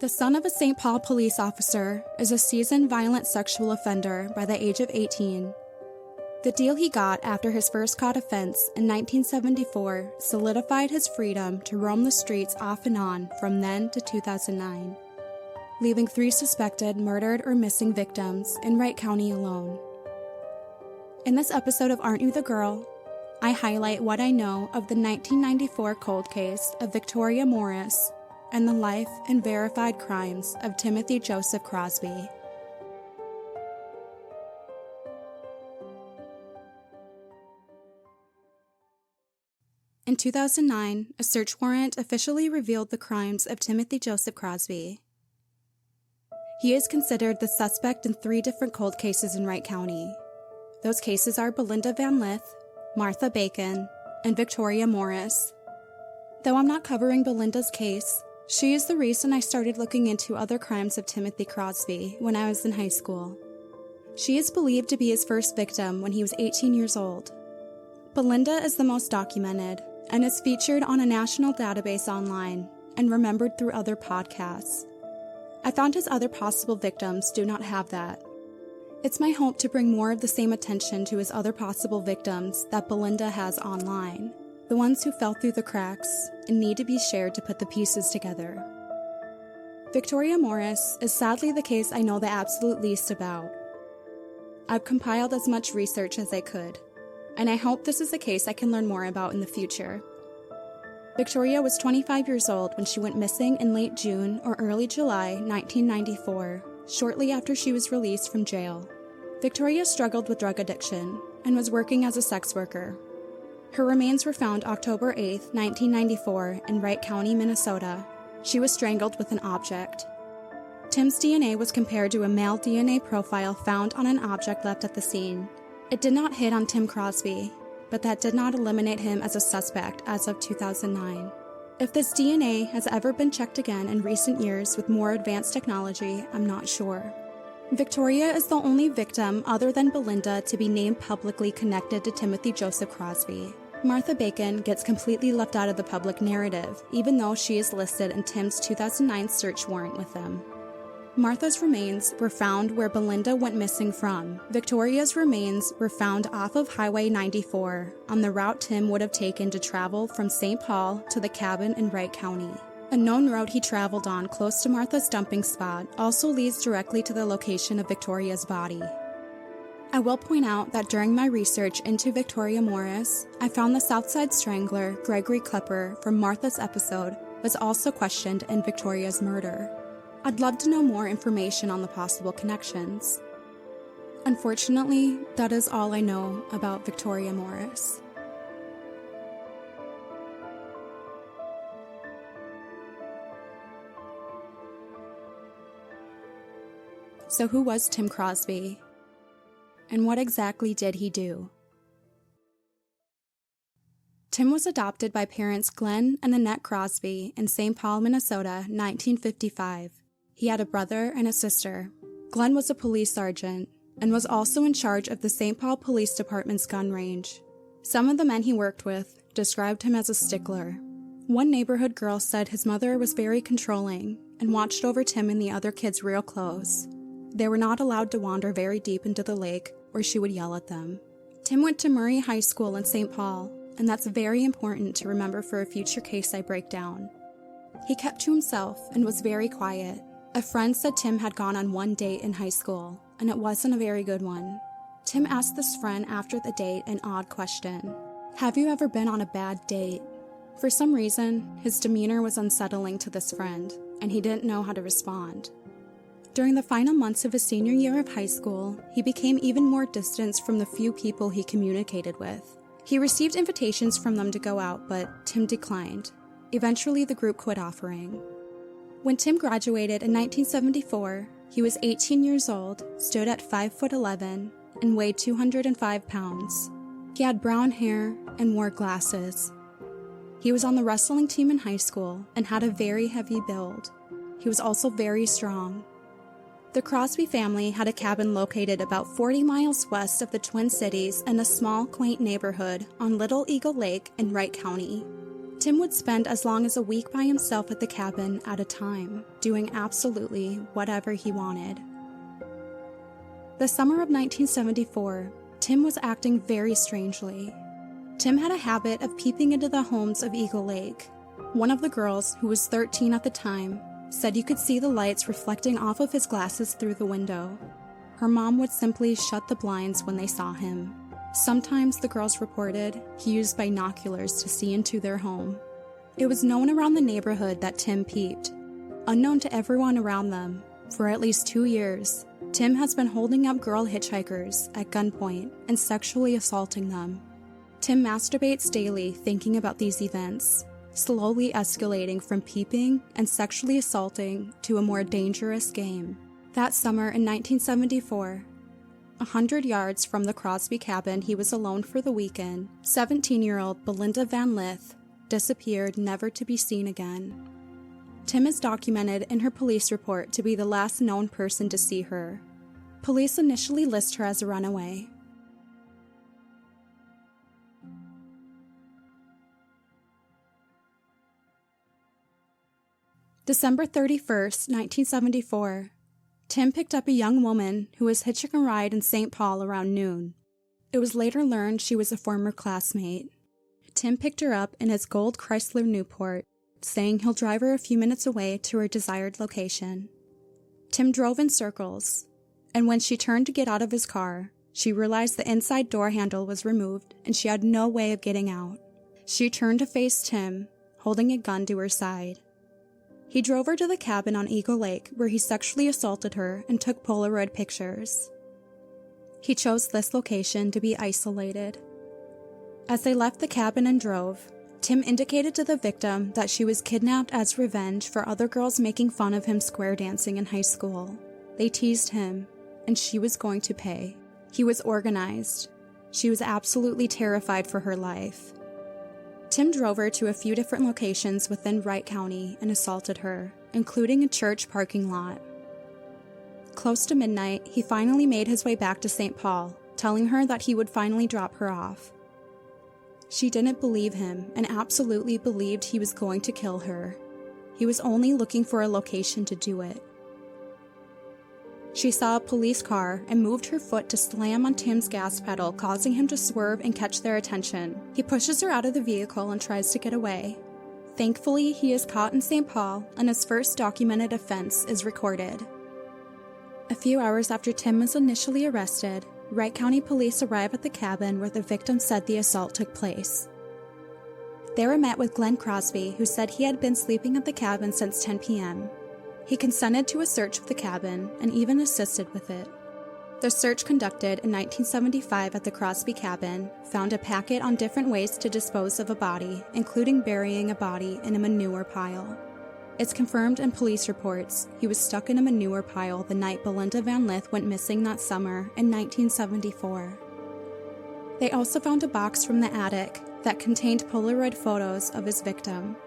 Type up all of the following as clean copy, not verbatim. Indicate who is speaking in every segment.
Speaker 1: The son of a St. Paul police officer is a seasoned violent sexual offender by the age of 18. The deal he got after his first caught offense in 1974 solidified his freedom to roam the streets off and on from then to 2009, leaving 3 suspected murdered or missing victims in Wright County alone. In this episode of Aren't You the Girl, I highlight what I know of the 1994 cold case of Victoria Morris and the life and verified crimes of Timothy Joseph Crosby. In 2009, a search warrant officially revealed the crimes of Timothy Joseph Crosby. He is considered the suspect in 3 different cold cases in Wright County. Those cases are Belinda Van Lith, Martha Bacon, and Victoria Morris. Though I'm not covering Belinda's case, she is the reason I started looking into other crimes of Timothy Crosby when I was in high school. She is believed to be his first victim when he was 18 years old. Belinda is the most documented and is featured on a national database online and remembered through other podcasts. I found his other possible victims do not have that. It's my hope to bring more of the same attention to his other possible victims that Belinda has online, the ones who fell through the cracks and need to be shared to put the pieces together. Victoria Morris is sadly the case I know the absolute least about. I've compiled as much research as I could, and I hope this is a case I can learn more about in the future. Victoria was 25 years old when she went missing in late June or early July 1994, shortly after she was released from jail. Victoria struggled with drug addiction and was working as a sex worker. Her remains were found October 8, 1994, in Wright County, Minnesota. She was strangled with an object. Tim's DNA was compared to a male DNA profile found on an object left at the scene. It did not hit on Tim Crosby, but that did not eliminate him as a suspect as of 2009. If this DNA has ever been checked again in recent years with more advanced technology, I'm not sure. Victoria is the only victim other than Belinda to be named publicly connected to Timothy Joseph Crosby. Martha Bacon gets completely left out of the public narrative, even though she is listed in Tim's 2009 search warrant with them. Martha's remains were found where Belinda went missing from. Victoria's remains were found off of Highway 94, on the route Tim would have taken to travel from St. Paul to the cabin in Wright County. A known road he traveled on close to Martha's dumping spot also leads directly to the location of Victoria's body. I will point out that during my research into Victoria Morris, I found the Southside Strangler, Gregory Klepper, from Martha's episode was also questioned in Victoria's murder. I'd love to know more information on the possible connections. Unfortunately, that is all I know about Victoria Morris. So who was Tim Crosby? And what exactly did he do? Tim was adopted by parents Glenn and Annette Crosby in St. Paul, Minnesota, 1955. He had a brother and a sister. Glenn was a police sergeant and was also in charge of the St. Paul Police Department's gun range. Some of the men he worked with described him as a stickler. One neighborhood girl said his mother was very controlling and watched over Tim and the other kids real close. They were not allowed to wander very deep into the lake or she would yell at them. Tim went to Murray High School in St. Paul, and that's very important to remember for a future case I break down. He kept to himself and was very quiet. A friend said Tim had gone on one date in high school, and it wasn't a very good one. Tim asked this friend after the date an odd question. Have you ever been on a bad date? For some reason, his demeanor was unsettling to this friend, and he didn't know how to respond. During the final months of his senior year of high school, he became even more distanced from the few people he communicated with. He received invitations from them to go out, but Tim declined. Eventually, the group quit offering. When Tim graduated in 1974, he was 18 years old, stood at 5'11", and weighed 205 pounds. He had brown hair and wore glasses. He was on the wrestling team in high school and had a very heavy build. He was also very strong. The Crosby family had a cabin located about 40 miles west of the Twin Cities in a small, quaint neighborhood on Little Eagle Lake in Wright County. Tim would spend as long as a week by himself at the cabin at a time, doing absolutely whatever he wanted. The summer of 1974, Tim was acting very strangely. Tim had a habit of peeping into the homes of Eagle Lake. One of the girls, who was 13 at the time, said you could see the lights reflecting off of his glasses through the window. Her mom would simply shut the blinds when they saw him. Sometimes the girls reported he used binoculars to see into their home. It was known around the neighborhood that Tim peeped. Unknown to everyone around them, for at least 2 years, Tim has been holding up girl hitchhikers at gunpoint and sexually assaulting them. Tim masturbates daily thinking about these events, slowly escalating from peeping and sexually assaulting to a more dangerous game. That summer in 1974, 100 yards from the Crosby cabin he was alone for the weekend, 17-year-old Belinda Van Lith disappeared, never to be seen again. Tim is documented in her police report to be the last known person to see her. Police initially list her as a runaway. December 31st, 1974. Tim picked up a young woman who was hitching a ride in St. Paul around noon. It was later learned she was a former classmate. Tim picked her up in his gold Chrysler Newport, saying he'll drive her a few minutes away to her desired location. Tim drove in circles, and when she turned to get out of his car, she realized the inside door handle was removed and she had no way of getting out. She turned to face Tim, holding a gun to her side. He drove her to the cabin on Eagle Lake where he sexually assaulted her and took Polaroid pictures. He chose this location to be isolated. As they left the cabin and drove, Tim indicated to the victim that she was kidnapped as revenge for other girls making fun of him square dancing in high school. They teased him, and she was going to pay. He was organized. She was absolutely terrified for her life. Tim drove her to a few different locations within Wright County and assaulted her, including a church parking lot. Close to midnight, he finally made his way back to St. Paul, telling her that he would finally drop her off. She didn't believe him and absolutely believed he was going to kill her. He was only looking for a location to do it. She saw a police car and moved her foot to slam on Tim's gas pedal, causing him to swerve and catch their attention. He pushes her out of the vehicle and tries to get away. Thankfully, he is caught in St. Paul, and his first documented offense is recorded. A few hours after Tim was initially arrested, Wright County police arrive at the cabin where the victim said the assault took place. They were met with Glenn Crosby, who said he had been sleeping at the cabin since 10 p.m. He consented to a search of the cabin and even assisted with it. The search conducted in 1975 at the Crosby cabin found a packet on different ways to dispose of a body, including burying a body in a manure pile. It's confirmed in police reports he was stuck in a manure pile the night Belinda Van Lith went missing that summer in 1974. They also found a box from the attic that contained Polaroid photos of his victim.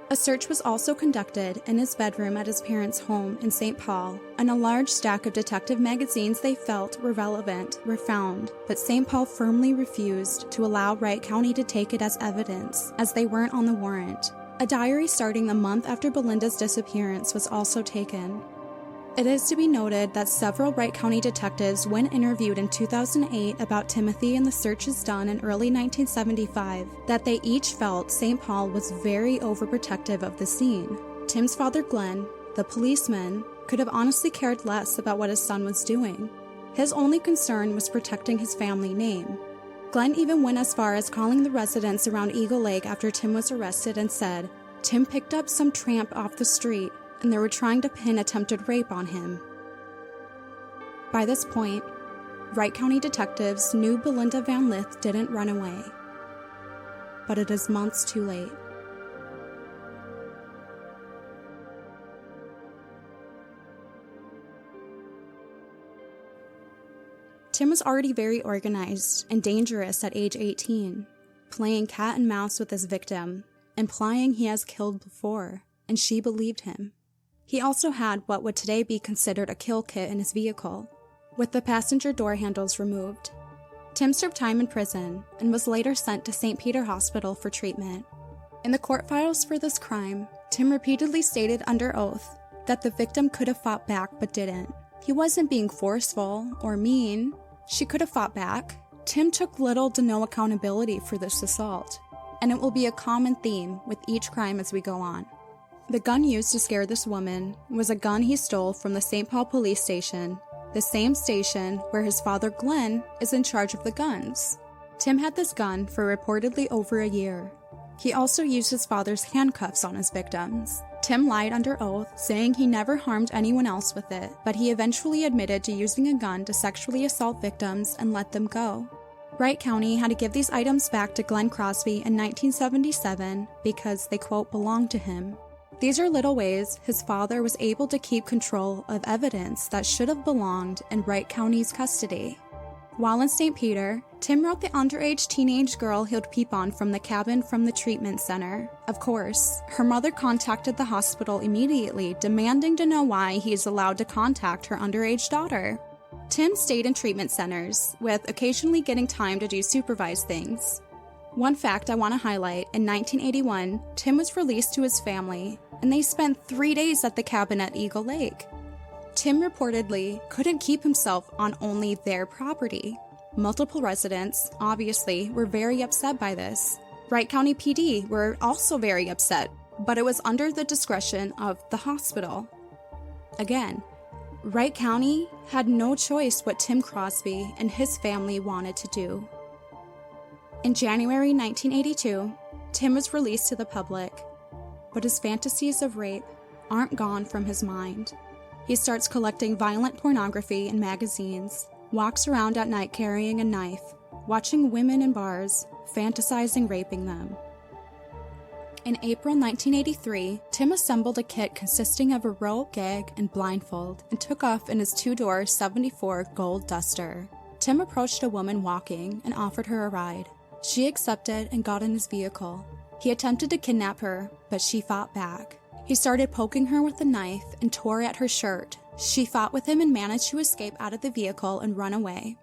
Speaker 1: A search was also conducted in his bedroom at his parents' home in St. Paul, and a large stack of detective magazines they felt were relevant were found, but St. Paul firmly refused to allow Wright County to take it as evidence, as they weren't on the warrant. A diary starting the month after Belinda's disappearance was also taken. It is to be noted that several Wright County detectives, when interviewed in 2008 about Timothy and the searches done in early 1975, that they each felt St. Paul was very overprotective of the scene. Tim's father, Glenn, the policeman, could have honestly cared less about what his son was doing. His only concern was protecting his family name. Glenn even went as far as calling the residents around Eagle Lake after Tim was arrested and said, "Tim picked up some tramp off the street, and they were trying to pin attempted rape on him." By this point, Wright County detectives knew Belinda Van Lith didn't run away. But it is months too late. Tim was already very organized and dangerous at age 18, playing cat and mouse with his victim, implying he has killed before, and she believed him. He also had what would today be considered a kill kit in his vehicle, with the passenger door handles removed. Tim served time in prison and was later sent to St. Peter Hospital for treatment. In the court files for this crime, Tim repeatedly stated under oath that the victim could have fought back but didn't. He wasn't being forceful or mean. She could have fought back. Tim took little to no accountability for this assault, and it will be a common theme with each crime as we go on. The gun used to scare this woman was a gun he stole from the St. Paul police station, the same station where his father Glenn is in charge of the guns. Tim had this gun for reportedly over a year. He also used his father's handcuffs on his victims. Tim lied under oath, saying he never harmed anyone else with it, but he eventually admitted to using a gun to sexually assault victims and let them go. Wright County had to give these items back to Glenn Crosby in 1977 because they, quote, belonged to him. These are little ways his father was able to keep control of evidence that should have belonged in Wright County's custody. While in St. Peter, Tim wrote the underage teenage girl he'd peep on from the cabin from the treatment center. Of course, her mother contacted the hospital immediately, demanding to know why he is allowed to contact her underage daughter. Tim stayed in treatment centers, with occasionally getting time to do supervised things. One fact I want to highlight, in 1981, Tim was released to his family, and they spent 3 days at the cabin at Eagle Lake. Tim reportedly couldn't keep himself on only their property. Multiple residents, obviously, were very upset by this. Wright County PD were also very upset, but it was under the discretion of the hospital. Again, Wright County had no choice what Tim Crosby and his family wanted to do. In January 1982, Tim was released to the public, but his fantasies of rape aren't gone from his mind. He starts collecting violent pornography in magazines, walks around at night carrying a knife, watching women in bars, fantasizing raping them. In April 1983, Tim assembled a kit consisting of a rope, gag, and blindfold, and took off in his two-door 74 gold Duster. Tim approached a woman walking and offered her a ride. She accepted and got in his vehicle. He attempted to kidnap her, but she fought back. He started poking her with a knife and tore at her shirt. She fought with him and managed to escape out of the vehicle and run away.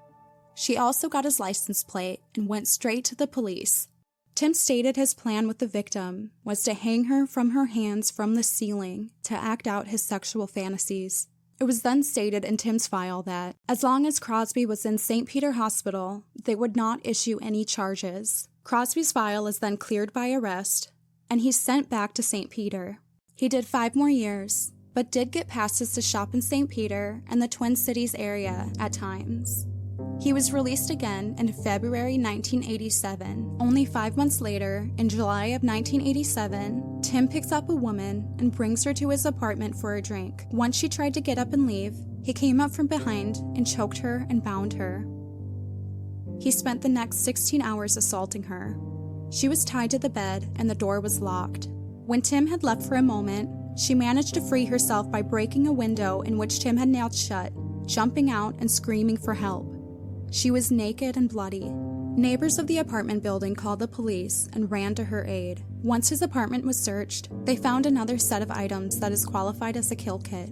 Speaker 1: She also got his license plate and went straight to the police. Tim stated his plan with the victim was to hang her from her hands from the ceiling to act out his sexual fantasies. It was then stated in Tim's file that, as long as Crosby was in St. Peter Hospital, they would not issue any charges. Crosby's file is then cleared by arrest, and he's sent back to St. Peter. He did 5 more years, but did get passes to shop in St. Peter and the Twin Cities area at times. He was released again in February 1987. Only 5 months later, in July of 1987, Tim picks up a woman and brings her to his apartment for a drink. Once she tried to get up and leave, he came up from behind and choked her and bound her. He spent the next 16 hours assaulting her. She was tied to the bed and the door was locked. When Tim had left for a moment, she managed to free herself by breaking a window in which Tim had nailed shut, jumping out and screaming for help. She was naked and bloody. Neighbors of the apartment building called the police and ran to her aid. Once his apartment was searched, they found another set of items that is qualified as a kill kit.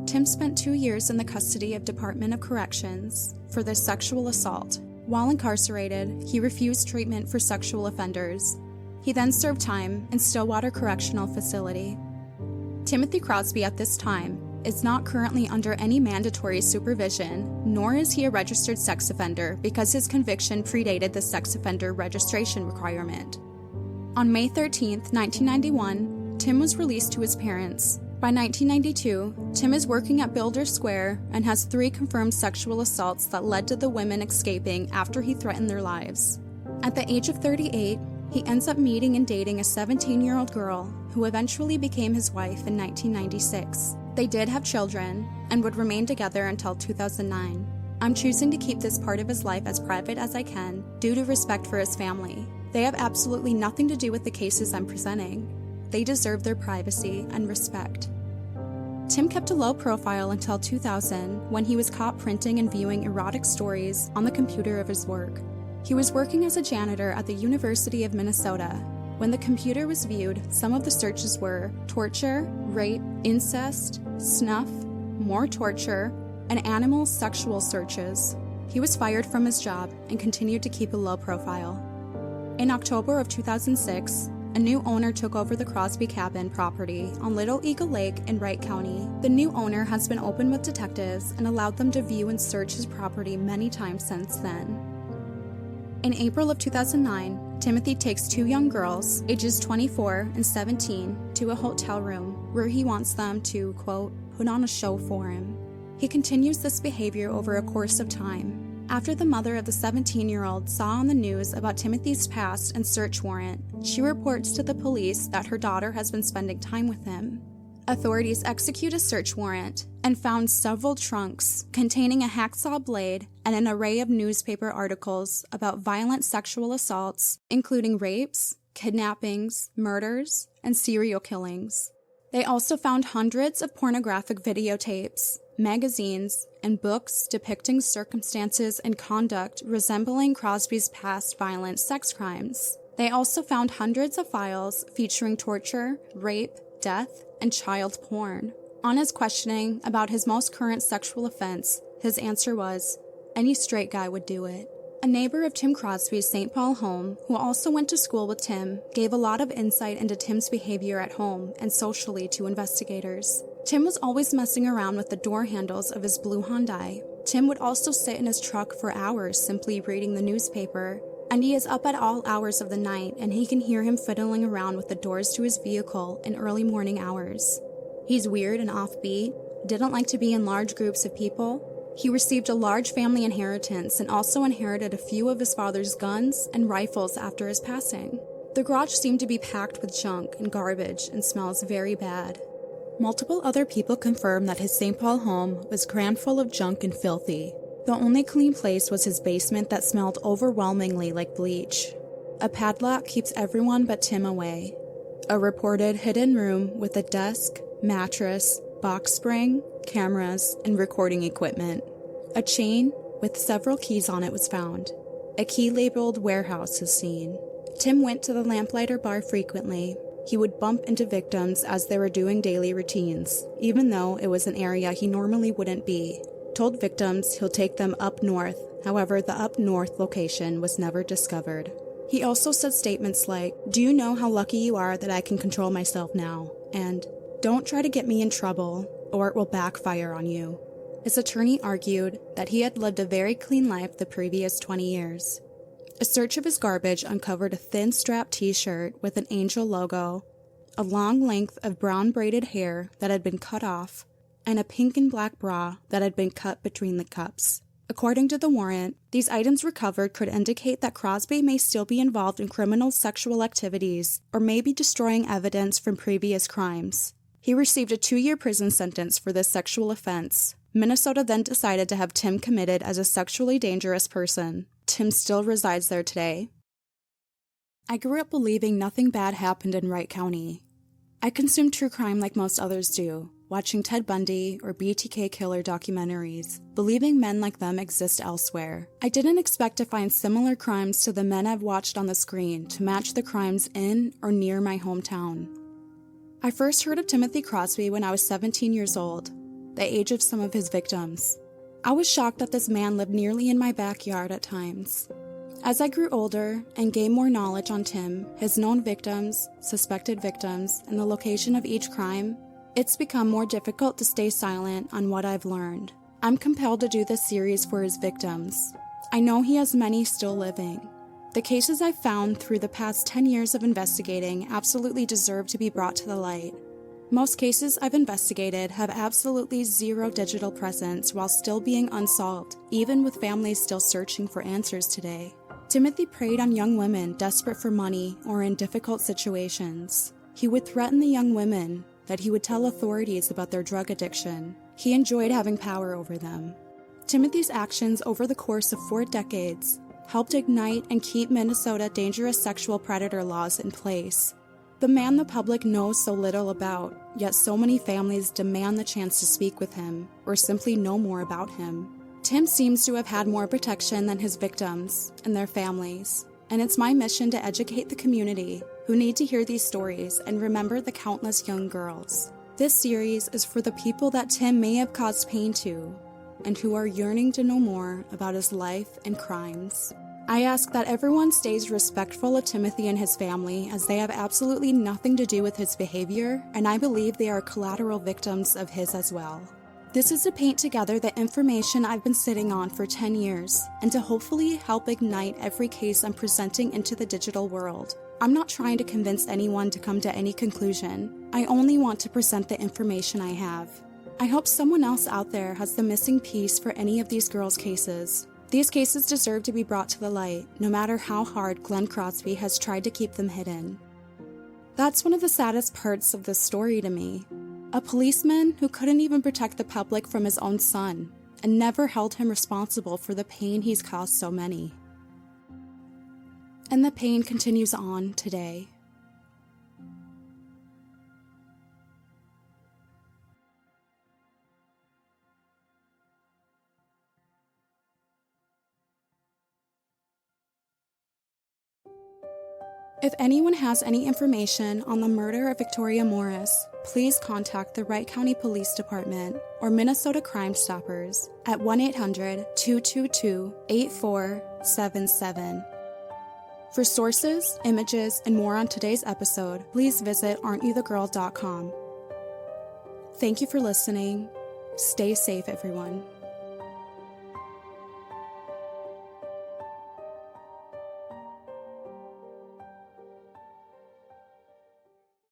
Speaker 1: Tim spent 2 years in the custody of Department of Corrections for this sexual assault. While incarcerated, he refused treatment for sexual offenders. He then served time in Stillwater Correctional Facility. Timothy Crosby at this time is not currently under any mandatory supervision, nor is he a registered sex offender because his conviction predated the sex offender registration requirement. On May 13, 1991, Tim was released to his parents. By 1992, Tim is working at Builder Square and has 3 confirmed sexual assaults that led to the women escaping after he threatened their lives. At the age of 38, he ends up meeting and dating a 17-year-old girl who eventually became his wife in 1996. They did have children and would remain together until 2009. I'm choosing to keep this part of his life as private as I can due to respect for his family. They have absolutely nothing to do with the cases I'm presenting. They deserve their privacy and respect. Tim kept a low profile until 2000 when he was caught printing and viewing erotic stories on the computer of his work. He was working as a janitor at the University of Minnesota. When the computer was viewed, some of the searches were torture, rape, incest, snuff, more torture, and animal sexual searches. He was fired from his job and continued to keep a low profile. In October of 2006, a new owner took over the Crosby cabin property on Little Eagle Lake in Wright County. The new owner has been open with detectives and allowed them to view and search his property many times since then. In April of 2009, Timothy takes two young girls, ages 24 and 17, to a hotel room where he wants them to, quote, put on a show for him. He continues this behavior over a course of time. After the mother of the 17-year-old saw on the news about Timothy's past and search warrant, she reports to the police that her daughter has been spending time with him. Authorities execute a search warrant and found several trunks containing a hacksaw blade and an array of newspaper articles about violent sexual assaults, including rapes, kidnappings, murders, and serial killings. They also found hundreds of pornographic videotapes, magazines, and books depicting circumstances and conduct resembling Crosby's past violent sex crimes. They also found hundreds of files featuring torture, rape, death, and child porn. On his questioning about his most current sexual offense, his answer was, any straight guy would do it. A neighbor of Tim Crosby's St. Paul home, who also went to school with Tim, gave a lot of insight into Tim's behavior at home and socially to investigators. Tim was always messing around with the door handles of his blue Hyundai. Tim would also sit in his truck for hours simply reading the newspaper, and he is up at all hours of the night and he can hear him fiddling around with the doors to his vehicle in early morning hours. He's weird and offbeat, didn't like to be in large groups of people. He received a large family inheritance and also inherited a few of his father's guns and rifles after his passing. The garage seemed to be packed with junk and garbage and smells very bad. Multiple other people confirmed that his St. Paul home was crammed full of junk and filthy. The only clean place was his basement that smelled overwhelmingly like bleach. A padlock keeps everyone but Tim away. A reported hidden room with a desk, mattress, box spring, cameras, and recording equipment. A chain with several keys on it was found. A key labeled warehouse is seen. Tim went to the Lamplighter bar frequently. He would bump into victims as they were doing daily routines, even though it was an area he normally wouldn't be. Told victims he'll take them up north, however the up north location was never discovered. He also said statements like, "Do you know how lucky you are that I can control myself now?" and "Don't try to get me in trouble, or it will backfire on you." His attorney argued that he had lived a very clean life the previous 20 years. A search of his garbage uncovered a thin strap t-shirt with an angel logo, a long length of brown braided hair that had been cut off, and a pink and black bra that had been cut between the cups. According to the warrant, these items recovered could indicate that Crosby may still be involved in criminal sexual activities or may be destroying evidence from previous crimes. He received a 2-year prison sentence for this sexual offense. Minnesota then decided to have Tim committed as a sexually dangerous person. Tim still resides there today. I grew up believing nothing bad happened in Wright County. I consumed true crime like most others do, watching Ted Bundy or BTK killer documentaries, believing men like them exist elsewhere. I didn't expect to find similar crimes to the men I've watched on the screen to match the crimes in or near my hometown. I first heard of Timothy Crosby when I was 17 years old, the age of some of his victims. I was shocked that this man lived nearly in my backyard at times. As I grew older and gained more knowledge on Tim, his known victims, suspected victims, and the location of each crime, it's become more difficult to stay silent on what I've learned. I'm compelled to do this series for his victims. I know he has many still living. The cases I've found through the past 10 years of investigating absolutely deserve to be brought to the light. Most cases I've investigated have absolutely zero digital presence while still being unsolved, even with families still searching for answers today. Timothy preyed on young women desperate for money or in difficult situations. He would threaten the young women that he would tell authorities about their drug addiction. He enjoyed having power over them. Timothy's actions over the course of 4 decades helped ignite and keep Minnesota dangerous sexual predator laws in place. The man the public knows so little about, yet so many families demand the chance to speak with him or simply know more about him. Tim seems to have had more protection than his victims and their families, and it's my mission to educate the community who need to hear these stories and remember the countless young girls. This series is for the people that Tim may have caused pain to, and who are yearning to know more about his life and crimes. I ask that everyone stays respectful of Timothy and his family, as they have absolutely nothing to do with his behavior, and I believe they are collateral victims of his as well. This is to paint together the information I've been sitting on for 10 years, and to hopefully help ignite every case I'm presenting into the digital world. I'm not trying to convince anyone to come to any conclusion. I only want to present the information I have. I hope someone else out there has the missing piece for any of these girls' cases. These cases deserve to be brought to the light, no matter how hard Glenn Crosby has tried to keep them hidden. That's one of the saddest parts of this story to me. A policeman who couldn't even protect the public from his own son, and never held him responsible for the pain he's caused so many. And the pain continues on today. If anyone has any information on the murder of Victoria Morris, please contact the Wright County Police Department or Minnesota Crime Stoppers at 1-800-222-8477. For sources, images, and more on today's episode, please visit aren'tyouthe girl.com. Thank you for listening. Stay safe, everyone.